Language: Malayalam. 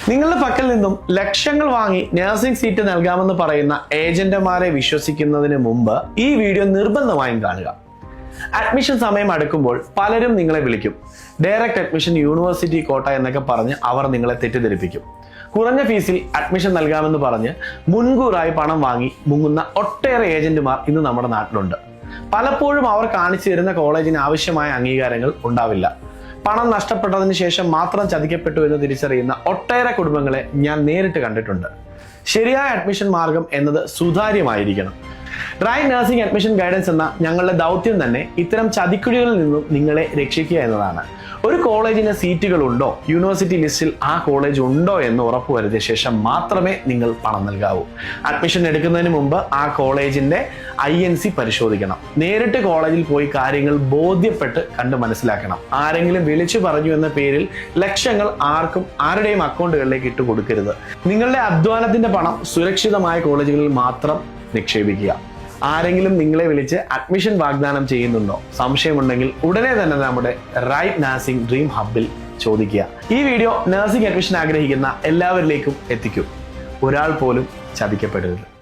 നിങ്ങളുടെ പക്കൽ നിന്നും ലക്ഷങ്ങൾ വാങ്ങി നഴ്സിംഗ് സീറ്റ് നൽകാമെന്ന് പറയുന്ന ഏജന്റുമാരെ വിശ്വസിക്കുന്നതിന് മുമ്പ് ഈ വീഡിയോ നിർബന്ധമായും കാണുക. അഡ്മിഷൻ സമയം അടുക്കുമ്പോൾ പലരും നിങ്ങളെ വിളിക്കും. ഡയറക്റ്റ് അഡ്മിഷൻ യൂണിവേഴ്സിറ്റി കോട്ട എന്നൊക്കെ പറഞ്ഞ് അവർ നിങ്ങളെ തെറ്റിദ്ധരിപ്പിക്കും. കുറഞ്ഞ ഫീസിൽ അഡ്മിഷൻ നൽകാമെന്ന് പറഞ്ഞ് മുൻകൂറായി പണം വാങ്ങി മുങ്ങുന്ന ഒട്ടേറെ ഏജന്റുമാർ ഇന്ന് നമ്മുടെ നാട്ടിലുണ്ട്. പലപ്പോഴും അവർ കാണിച്ചു തരുന്ന കോളേജിന് ആവശ്യമായ അംഗീകാരങ്ങൾ ഉണ്ടാവില്ല. പണം നഷ്ടപ്പെട്ടതിന് ശേഷം മാത്രം ചതിക്കപ്പെട്ടു എന്ന് തിരിച്ചറിയുന്ന ഒട്ടേറെ കുടുംബങ്ങളെ ഞാൻ നേരിട്ട് കണ്ടിട്ടുണ്ട്. ശരിയായ അഡ്മിഷൻ മാർഗം എന്നത് സുതാര്യമായിരിക്കണം. റൈറ്റ് നഴ്സിംഗ് അഡ്മിഷൻ ഗൈഡൻസ് എന്ന ഞങ്ങളുടെ ദൗത്യം തന്നെ ഇത്തരം ചതിക്കുഴികളിൽ നിന്നും നിങ്ങളെ രക്ഷിക്കുക എന്നതാണ്. ഒരു കോളേജിന് സീറ്റുകൾ ഉണ്ടോ, യൂണിവേഴ്സിറ്റി ലിസ്റ്റിൽ ആ കോളേജ് ഉണ്ടോ എന്ന് ഉറപ്പുവരുത്തിയ ശേഷം മാത്രമേ നിങ്ങൾ പണം നൽകാവൂ. അഡ്മിഷൻ എടുക്കുന്നതിന് മുമ്പ് ആ കോളേജിന്റെ INC പരിശോധിക്കണം. നേരിട്ട് കോളേജിൽ പോയി കാര്യങ്ങൾ ബോധ്യപ്പെട്ട് കണ്ട് മനസ്സിലാക്കണം. ആരെങ്കിലും വിളിച്ചു പറഞ്ഞു എന്ന പേരിൽ ലക്ഷങ്ങൾ ആർക്കും ആരുടെയും അക്കൗണ്ടുകളിലേക്ക് ഇട്ട് കൊടുക്കരുത്. നിങ്ങളുടെ അധ്വാനത്തിന്റെ പണം സുരക്ഷിതമായ കോളേജുകളിൽ മാത്രം നിക്ഷേപിക്കുക. ആരെങ്കിലും നിങ്ങളെ വിളിച്ച് അഡ്മിഷൻ വാഗ്ദാനം ചെയ്യുന്നുണ്ടോ? സംശയമുണ്ടെങ്കിൽ ഉടനെ തന്നെ നമ്മുടെ റൈറ്റ് നഴ്സിംഗ് ഡ്രീം ഹബ്ബിൽ ചോദിക്കുക. ഈ വീഡിയോ നഴ്സിംഗ് അഡ്മിഷൻ ആഗ്രഹിക്കുന്ന എല്ലാവരിലേക്കും എത്തിക്കൂ. ഒരാൾ പോലും ചതിക്കപ്പെടരുത്.